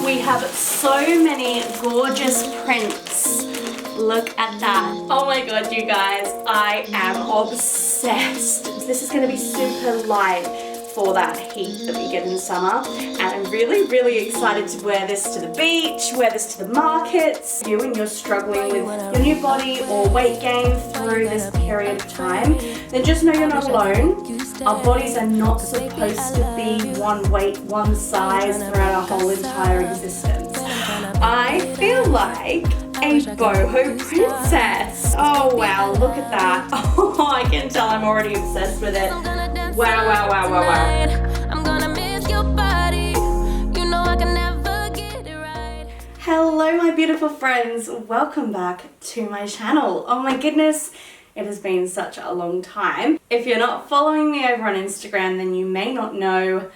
We have so many gorgeous prints. Look at that. Oh my god, you guys, I am obsessed. This is going to be super light for that heat that we get in summer, and I'm really excited to wear this to the beach, wear this to the markets. You and you're struggling with your new body or weight gain through this period of time, then just know you're not alone. Our bodies are not supposed to be one weight, one size throughout our whole entire existence. I feel like a boho princess. Oh wow, look at that. Oh, I can tell I'm already obsessed with it. Wow. I'm gonna miss your body. You know I can never get it right. Hello my beautiful friends, welcome back to my channel. Oh my goodness, it has been such a long time. If you're not following me over on Instagram, then you may not know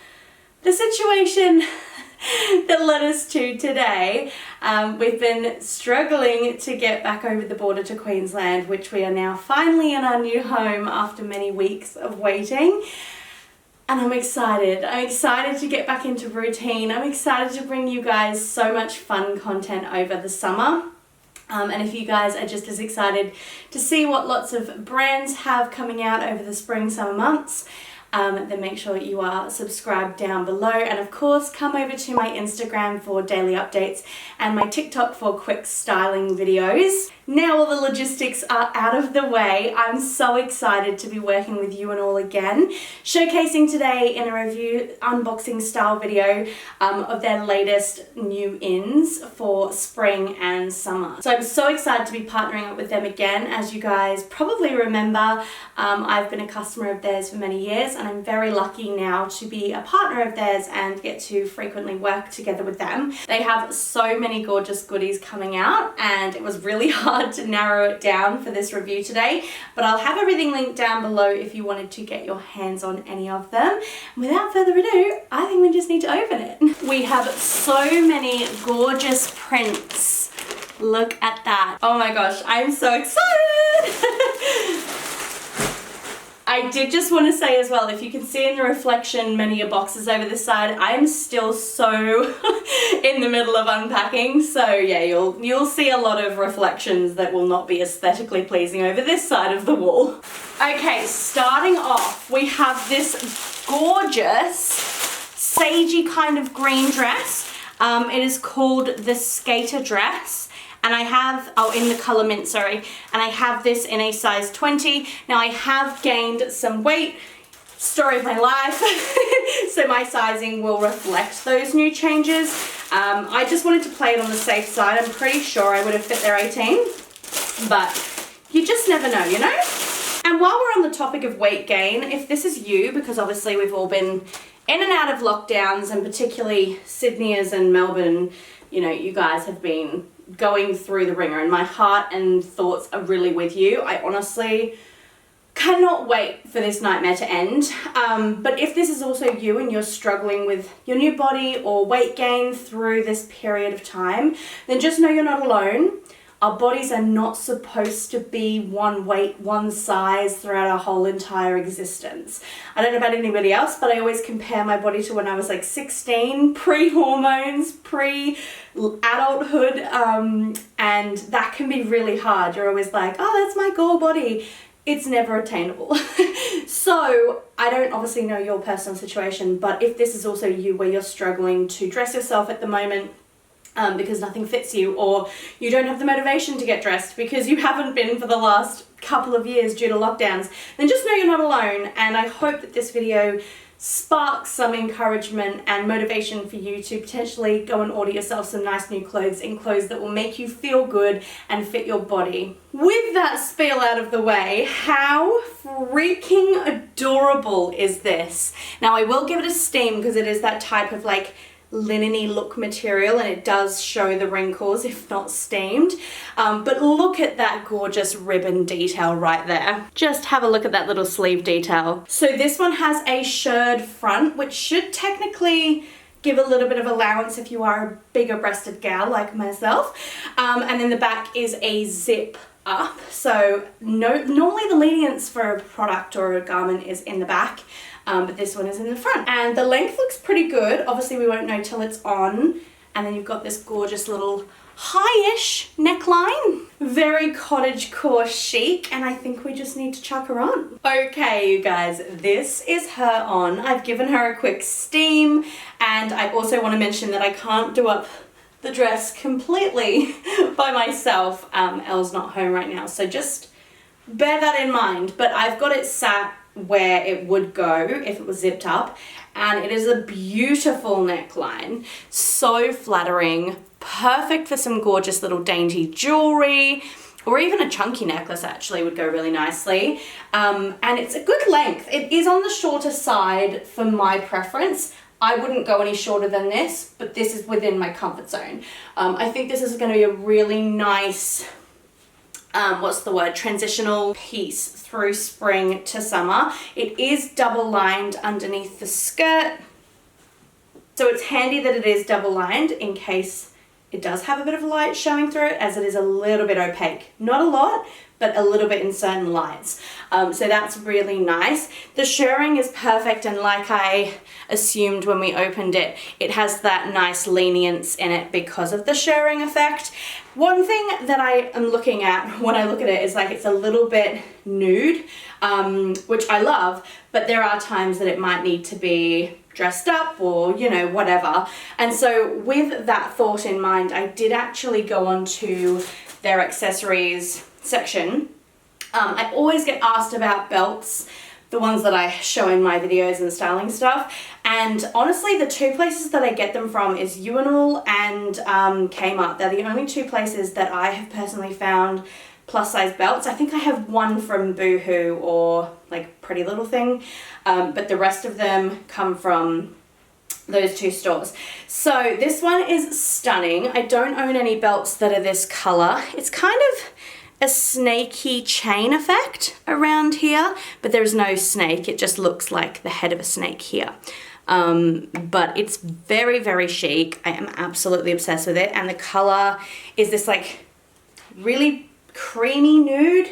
the situation that led us to today. We've been struggling to get back over the border to Queensland, which we are now finally in our new home after many weeks of waiting. And I'm excited. I'm excited to get back into routine. I'm excited to bring you guys so much fun content over the summer. And if you guys are just as excited to see what lots of brands have coming out over the spring, summer months, then make sure you are subscribed down below, and of course come over to my Instagram for daily updates and my TikTok for quick styling videos. Now all the logistics are out of the way, I'm so excited to be working with you and all again, showcasing today in a review unboxing style video of their latest new ins for spring and summer. So I'm so excited to be partnering up with them again. As you guys probably remember, I've been a customer of theirs for many years, and I'm very lucky now to be a partner of theirs and get to frequently work together with them. They have so many gorgeous goodies coming out, and it was really hard to narrow it down for this review today, but I'll have everything linked down below if you wanted to get your hands on any of them. And without further ado, I think we just need to open it. We have so many gorgeous prints. Look at that. Oh my gosh, I'm so excited. I did just want to say as well, if you can see in the reflection many boxes over this side, I am still so in the middle of unpacking. So yeah, you'll see a lot of reflections that will not be aesthetically pleasing over this side of the wall. Okay, starting off, we have this gorgeous sagey kind of green dress. It is called the skater dress. And I have, in the colour mint, sorry, and I have this in a size 20. Now I have gained some weight, story of my life, so my sizing will reflect those new changes. I just wanted to play it on the safe side. I'm pretty sure I would have fit their 18, but you just never know, you know? And while we're on the topic of weight gain, if this is you, because obviously we've all been in and out of lockdowns, and particularly Sydneyers and Melbourne, you know, you guys have been going through the ringer, and my heart and thoughts are really with you. I honestly cannot wait for this nightmare to end. But if this is also you and you're struggling with your new body or weight gain through this period of time, then just know you're not alone. Our bodies are not supposed to be one weight, one size throughout our whole entire existence. I don't know about anybody else, but I always compare my body to when I was like 16, pre-hormones, pre-adulthood, and that can be really hard. You're always like, oh, that's my goal body. It's never attainable. So I don't obviously know your personal situation, but if this is also you where you're struggling to dress yourself at the moment, because nothing fits you, or you don't have the motivation to get dressed because you haven't been for the last couple of years due to lockdowns, then just know you're not alone. And I hope that this video sparks some encouragement and motivation for you to potentially go and order yourself some nice new clothes, in clothes that will make you feel good and fit your body. With that spiel out of the way, how freaking adorable is this? Now I will give it a steam because it is that type of like linen-y look material, and it does show the wrinkles if not steamed, but look at that gorgeous ribbon detail right there. Just have a look at that little sleeve detail. So this one has a shirred front, which should technically give a little bit of allowance if you are a bigger breasted gal like myself, and then the back is a zip up. So normally the lenience for a product or a garment is in the back, but this one is in the front, and the length looks pretty good. Obviously we won't know till it's on, And then you've got this gorgeous little high-ish neckline. Very cottagecore chic, and I think we just need to chuck her on. Okay, you guys, this is her on. I've given her a quick steam, and I also want to mention that I can't do up the dress completely by myself. Elle's not home right now, so just bear that in mind. But I've got it sat where it would go if it was zipped up, and it is a beautiful neckline, so flattering, perfect for some gorgeous little dainty jewelry, or even a chunky necklace actually would go really nicely. And it's a good length. It is on the shorter side for my preference. I wouldn't go any shorter than this, but this is within my comfort zone. I think this is going to be a really nice, transitional piece through spring to summer. It is double lined underneath the skirt, so it's handy that it is double lined in case it does have a bit of light showing through it, as it is a little bit opaque. Not a lot, but a little bit in certain lights. So that's really nice. The shirring is perfect, and like I assumed when we opened it, it has that nice lenience in it because of the shirring effect. One thing that I am looking at when I look at it is like it's a little bit nude, which I love, but there are times that it might need to be dressed up or, you know, whatever. And so with that thought in mind, I did actually go on to their accessories section. I always get asked about belts, the ones that I show in my videos and styling stuff, and honestly the two places that I get them from is Urinal and Kmart. They're the only two places that I have personally found plus size belts. I think I have one from Boohoo or like Pretty Little Thing, but the rest of them come from those two stores. So this one is stunning. I don't own any belts that are this color. It's kind of a snaky chain effect around here, but there's no snake. It just looks like the head of a snake here. But it's very, very chic. I am absolutely obsessed with it. And the color is this like really creamy nude,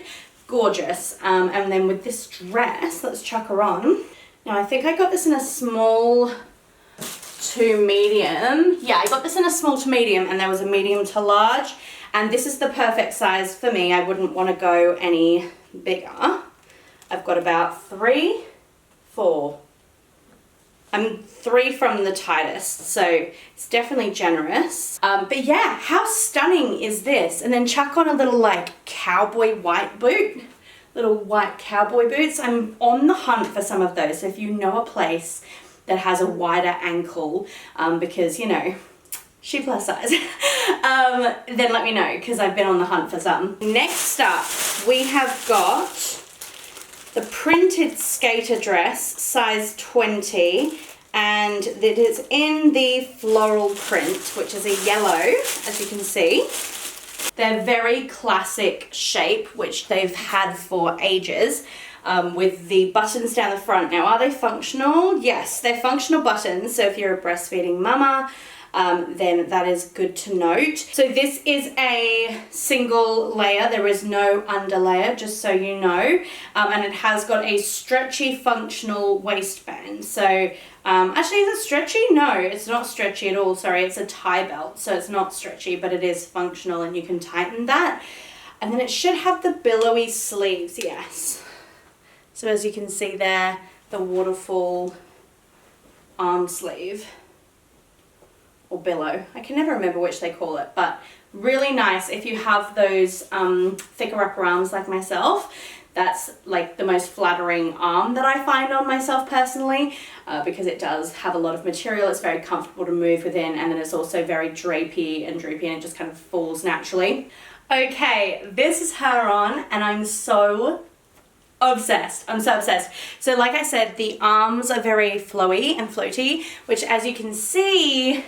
gorgeous. And then with this dress, let's chuck her on. Now I think I got this in a small to medium. Yeah, I got this in a small to medium, and there was a medium to large, and this is the perfect size for me. I wouldn't want to go any bigger. I've got about 3, 4. I'm 3 from the tightest, so it's definitely generous. But yeah, how stunning is this? And then chuck on a little like cowboy white boot, little white cowboy boots. I'm on the hunt for some of those. So if you know a place that has a wider ankle, because, you know, she plus size, then let me know, because I've been on the hunt for some. Next up, we have got the printed skater dress, size 20, and it is in the floral print, which is a yellow, as you can see. They're very classic shape, which they've had for ages. With the buttons down the front. Now, are they functional? Yes, they're functional buttons. So if you're a breastfeeding mama, then that is good to note. So this is a single layer. There is no underlayer, just so you know. And it has got a stretchy functional waistband. So actually, is it stretchy? No, it's not stretchy at all. Sorry, it's a tie belt. So it's not stretchy, but it is functional, and you can tighten that. And then it should have the billowy sleeves, yes. So as you can see there, the waterfall arm sleeve, or billow. I can never remember which they call it, but really nice if you have those thicker upper arms like myself. That's like the most flattering arm that I find on myself personally, because it does have a lot of material. It's very comfortable to move within, and then it's also very drapey and droopy, and it just kind of falls naturally. Okay, this is her on, and I'm so obsessed. I'm so obsessed. So like I said, the arms are very flowy and floaty, which, as you can see,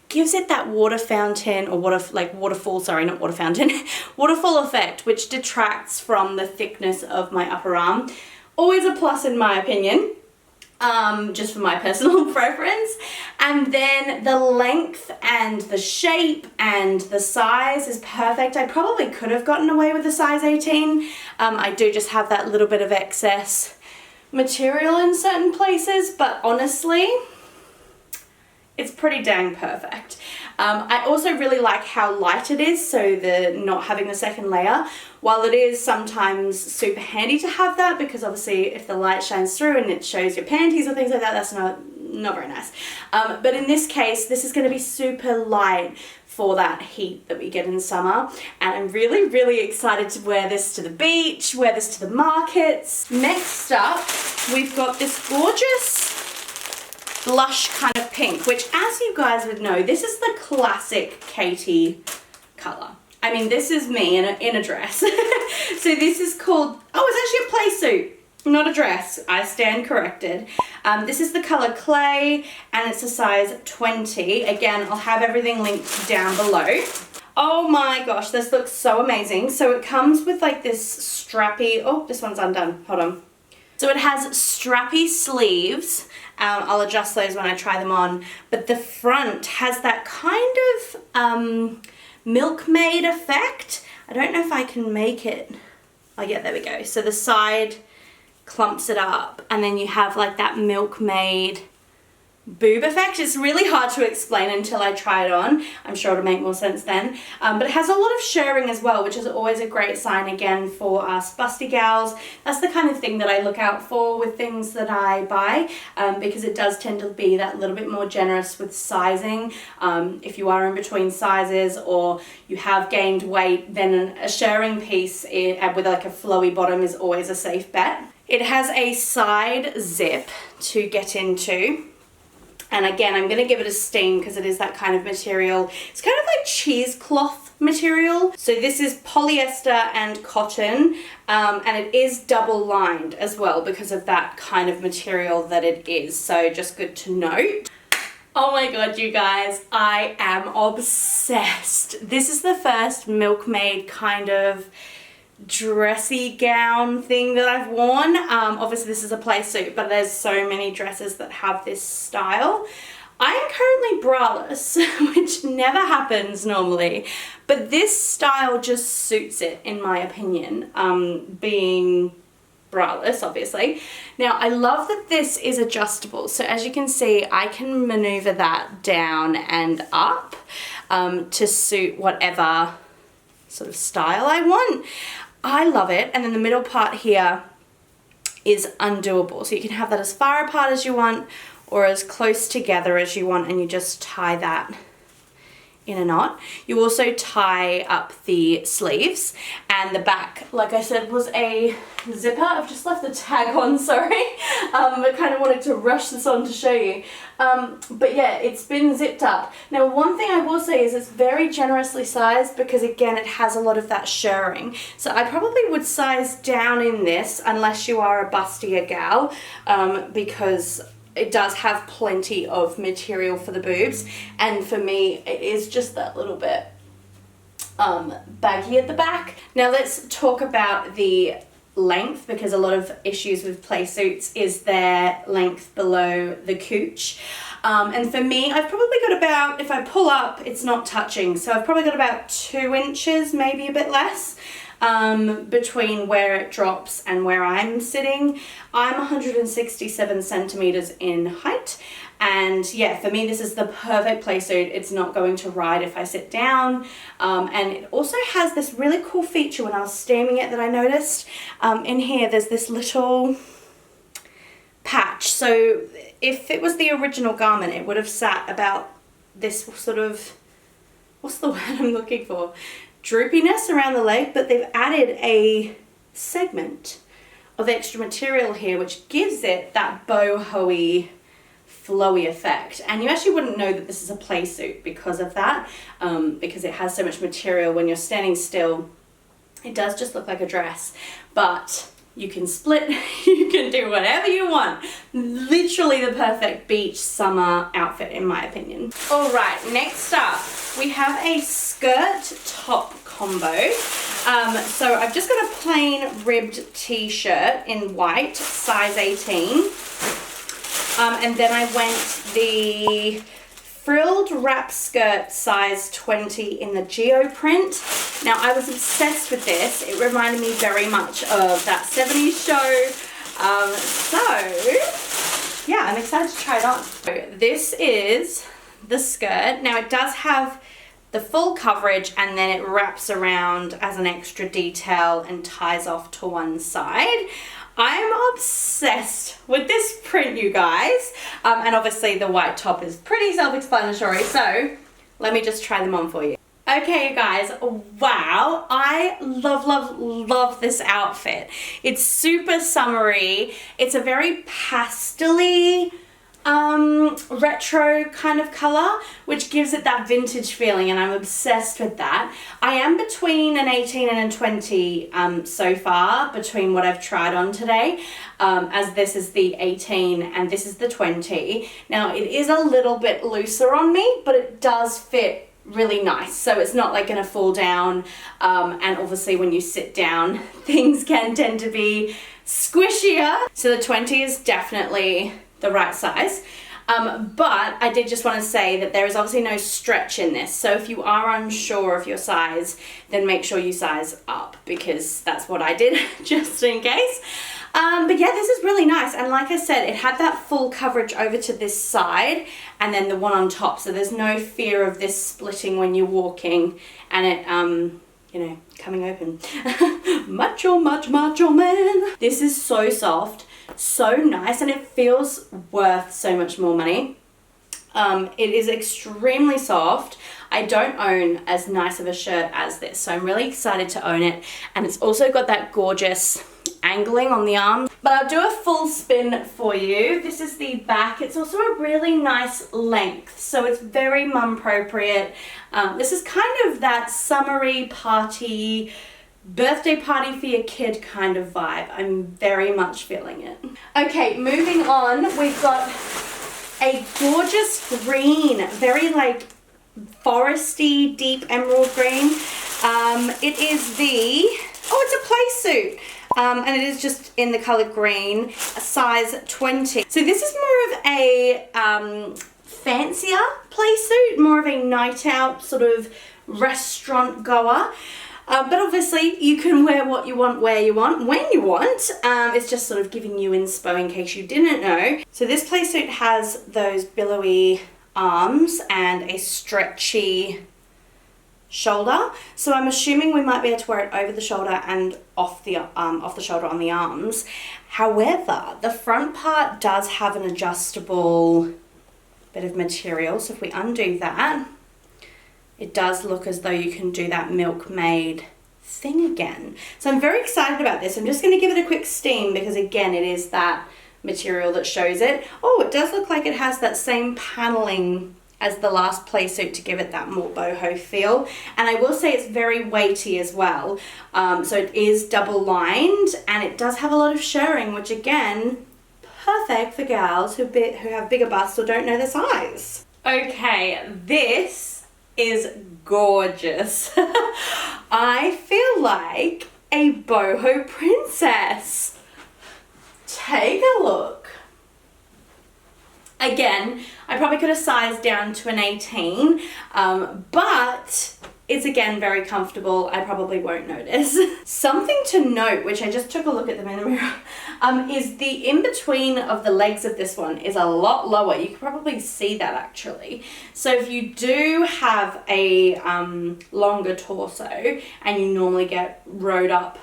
gives it that water fountain, or waterfall, sorry, not water fountain, waterfall effect, which detracts from the thickness of my upper arm. Always a plus in my opinion, just for my personal preference. And then the length and the shape and the size is perfect. I probably could have gotten away with a size 18. I do just have that little bit of excess material in certain places, but honestly, it's pretty dang perfect. I also really like how light it is, so the not having the second layer. While it is sometimes super handy to have that, because obviously if the light shines through and it shows your panties or things like that, that's not very nice. But in this case, this is going to be super light for that heat that we get in summer, and I'm really, really excited to wear this to the beach, wear this to the markets. Next up, we've got this gorgeous blush kind of pink, which, as you guys would know, this is the classic Katie color. I mean, this is me in a dress. So this is called, oh, it's actually a play suit, not a dress. I stand corrected. This is the color Clay, and it's a size 20. Again, I'll have everything linked down below. Oh my gosh, this looks so amazing. So it comes with like this strappy, oh, this one's undone, hold on. So it has strappy sleeves. I'll adjust those when I try them on, but the front has that kind of milkmaid effect. I don't know if I can make it. Oh yeah, there we go. So the side clumps it up, and then you have like that milkmaid boob effect. It's really hard to explain until I try it on. I'm sure it'll make more sense then. But it has a lot of shirring as well, which is always a great sign again for us busty gals. That's the kind of thing that I look out for with things that I buy, because it does tend to be that little bit more generous with sizing. If you are in between sizes or you have gained weight, then a shirring piece with like a flowy bottom is always a safe bet. It has a side zip to get into. And again, I'm going to give it a steam because it is that kind of material. It's kind of like cheesecloth material. So this is polyester and cotton, and it is double lined as well because of that kind of material that it is. So just good to note. Oh my god, you guys, I am obsessed. This is the first milkmaid kind of dressy gown thing that I've worn. Obviously this is a play suit, but there's so many dresses that have this style. I am currently braless, which never happens normally, but this style just suits it in my opinion, being braless obviously. Now I love that this is adjustable, so as you can see I can maneuver that down and up to suit whatever sort of style I want. I love it. And then the middle part here is undoable. So you can have that as far apart as you want or as close together as you want, and you just tie that in a knot. You also tie up the sleeves, and the back, like I said, was a zipper. I've just left the tag on, sorry. I kind of wanted to rush this on to show you. But yeah, it's been zipped up. Now, one thing I will say is it's very generously sized because, again, it has a lot of that shirring. So I probably would size down in this unless you are a bustier gal, because it does have plenty of material for the boobs, and for me it is just that little bit baggy at the back. Now let's talk about the length, because a lot of issues with play suits is their length below the cooch. And for me, I've probably got about, if I pull up, it's not touching, so I've probably got about 2 inches, maybe a bit less, between where it drops and where I'm sitting. I'm 167 centimeters in height, and yeah, for me this is the perfect play suit. It's not going to ride if I sit down, and it also has this really cool feature when I was steaming it that I noticed. In here there's this little patch, so if it was the original garment it would have sat about this sort of, what's the word I'm looking for? Droopiness around the leg, but they've added a segment of extra material here which gives it that boho-y, flowy effect. And you actually wouldn't know that this is a play suit because of that, because it has so much material. When you're standing still, it does just look like a dress, but you can split, you can do whatever you want. Literally the perfect beach summer outfit in my opinion. All right, next up we have a skirt top combo. So I've just got a plain ribbed t-shirt in white, size 18. And then I went the frilled wrap skirt size 20 in the geo print. Now I was obsessed with this. It reminded me very much of that 70s show. So yeah, I'm excited to try it on. So this is the skirt. Now it does have the full coverage and then it wraps around as an extra detail and ties off to one side. I'm obsessed with this print, you guys. And obviously the white top is pretty self-explanatory, so let me just try them on for you. Okay, you guys, wow, I love this outfit. It's super summery. It's a very pastel-y, retro kind of color, which gives it that vintage feeling, and I'm obsessed with that. I am between an 18 and a 20 so far, between what I've tried on today, as this is the 18 and this is the 20. Now it is a little bit looser on me, but it does fit really nice, so it's not like gonna fall down, and obviously when you sit down things can tend to be squishier, so the 20 is definitely the right size. But I did just want to say that there is obviously no stretch in this, so if you are unsure of your size, then make sure you size up, because that's what I did just in case. But yeah, this is really nice, and like I said, it had that full coverage over to this side and then the one on top, so there's no fear of this splitting when you're walking and it you know, coming open. Macho man. This is so soft, so nice, and it feels worth so much more money. It is extremely soft. I don't own as nice of a shirt as this, so I'm really excited to own it, and it's also got that gorgeous angling on the arm. But I'll do a full spin for you. This is the back. It's also a really nice length, so it's very mum appropriate. This is kind of that summery party, birthday party for your kid kind of vibe. I'm very much feeling it. Okay, moving on, we've got a gorgeous green, very like foresty, deep emerald green. It is the, it's a play suit. And it is just in the color green, size 20. So this is more of a fancier play suit, more of a night out sort of restaurant goer. But obviously you can wear what you want, where you want, when you want. It's just sort of giving you inspo in case you didn't know. So this play suit has those billowy arms and a stretchy shoulder, so I'm assuming we might be able to wear it over the shoulder and off the shoulder on the arms. However, the front part does have an adjustable bit of material, so if we undo that, it does look as though you can do that milkmaid thing again. So I'm very excited about this. I'm just going to give it a quick steam because again, it is that material that shows it. Oh, it does look like it has that same paneling as the last play suit to give it that more boho feel. And I will say it's very weighty as well. So it is double lined and it does have a lot of shirring, which again, perfect for gals who have bigger busts or don't know their size. Okay, this is gorgeous. I feel like a boho princess. Take a look. Again, I probably could have sized down to an 18, but it's again very comfortable. I probably won't notice. Something to note, which I just took a look at them in the mirror, is the in-between of the legs of this one is a lot lower. You can probably see that actually. So if you do have a longer torso and you normally get rode up?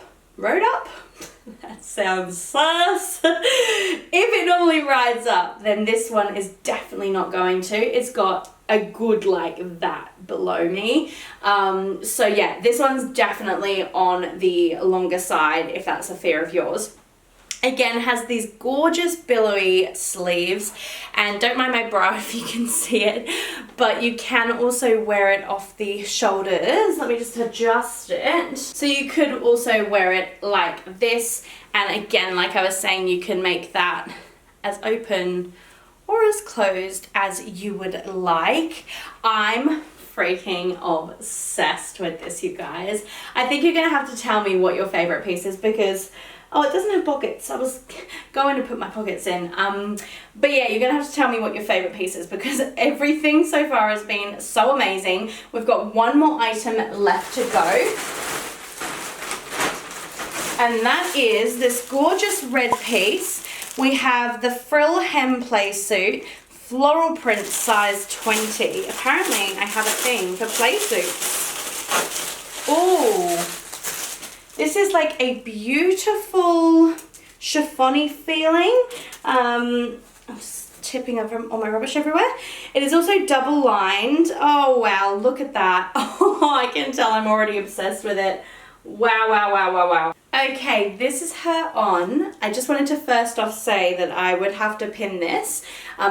That sounds sus. If it normally rides up, then this one is definitely not going to. It's got a good like that below me. So yeah, this one's definitely on the longer side if that's a fear of yours. Again, has these gorgeous billowy sleeves, and don't mind my bra if you can see it, but you can also wear it off the shoulders. Let me just adjust it. So you could also wear it like this, and again, like I was saying, you can make that as open or as closed as you would like. I'm freaking obsessed with this, you guys. I think you're gonna have to tell me what your favorite piece is because oh, it doesn't have pockets. I was going to put my pockets in. But yeah, you're going to have to tell me what your favourite piece is because everything so far has been so amazing. We've got one more item left to go. And that is this gorgeous red piece. We have the Frill hem play suit, floral print size 20. Apparently I have a thing for play suits. Oh, this is like a beautiful chiffon-y feeling. I'm just tipping over all my rubbish everywhere. It is also double lined. Oh wow, look at that. Oh, I can tell I'm already obsessed with it. Wow, wow, wow, wow, wow. Okay, this is her on. I just wanted to first off say that I would have to pin this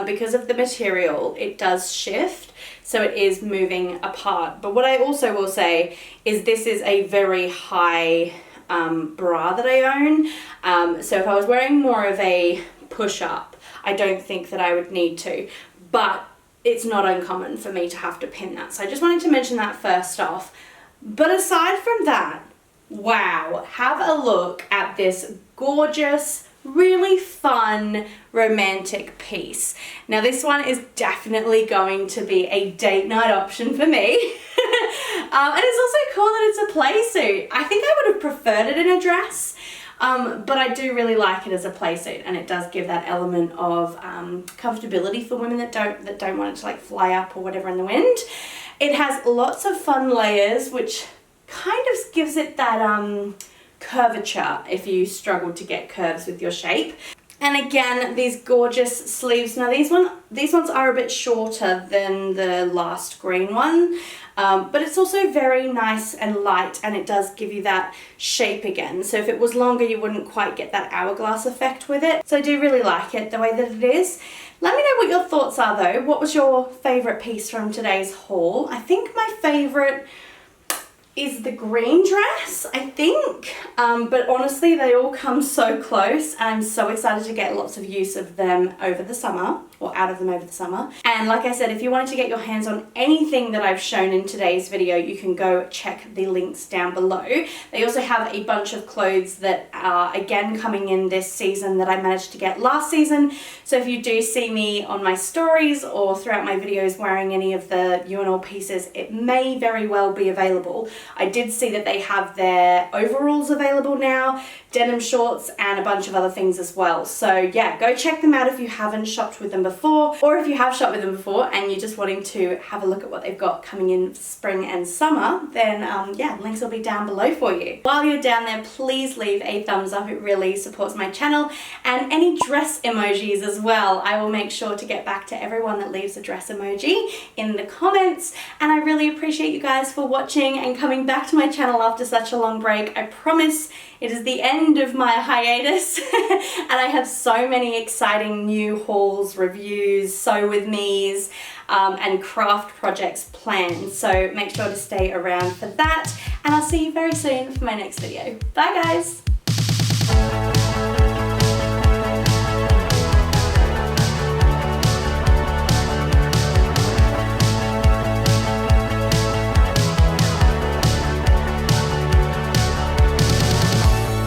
because of the material. It does shift, so it is moving apart. But what I also will say is this is a very high bra that I own. So if I was wearing more of a push-up, I don't think that I would need to. But it's not uncommon for me to have to pin that. So I just wanted to mention that first off. But aside from that, wow, have a look at this gorgeous, really fun, romantic piece. Now this one is definitely going to be a date night option for me. And it's also cool that it's a play suit. I think I would have preferred it in a dress, but I do really like it as a play suit, and it does give that element of comfortability for women that don't want it to like fly up or whatever in the wind. It has lots of fun layers, which kind of gives it that curvature if you struggle to get curves with your shape. And again, these gorgeous sleeves. Now these ones are a bit shorter than the last green one, but it's also very nice and light, and it does give you that shape again. So if it was longer, you wouldn't quite get that hourglass effect with it. So I do really like it the way that it is. Let me know what your thoughts are though. What was your favorite piece from today's haul? I think my favorite is the green dress, I think, but honestly they all come so close, and I'm so excited to get lots of use of them over the summer, or out of them over the summer. And like I said, if you wanted to get your hands on anything that I've shown in today's video, you can go check the links down below. They also have a bunch of clothes that are again coming in this season that I managed to get last season. So if you do see me on my stories or throughout my videos wearing any of the UNL pieces, it may very well be available. I did see that they have their overalls available now, denim shorts, and a bunch of other things as well. So yeah, go check them out if you haven't shopped with them before, or if you have shopped with them before and you're just wanting to have a look at what they've got coming in spring and summer, then yeah, links will be down below for you. While you're down there, please leave a thumbs up. It really supports my channel, and any dress emojis as well. I will make sure to get back to everyone that leaves a dress emoji in the comments, and I really appreciate you guys for watching and coming back to my channel after such a long break. I promise it is the end of my hiatus and I have so many exciting new hauls, reviews, sew with me's, and craft projects planned. So make sure to stay around for that, and I'll see you very soon for my next video. Bye guys!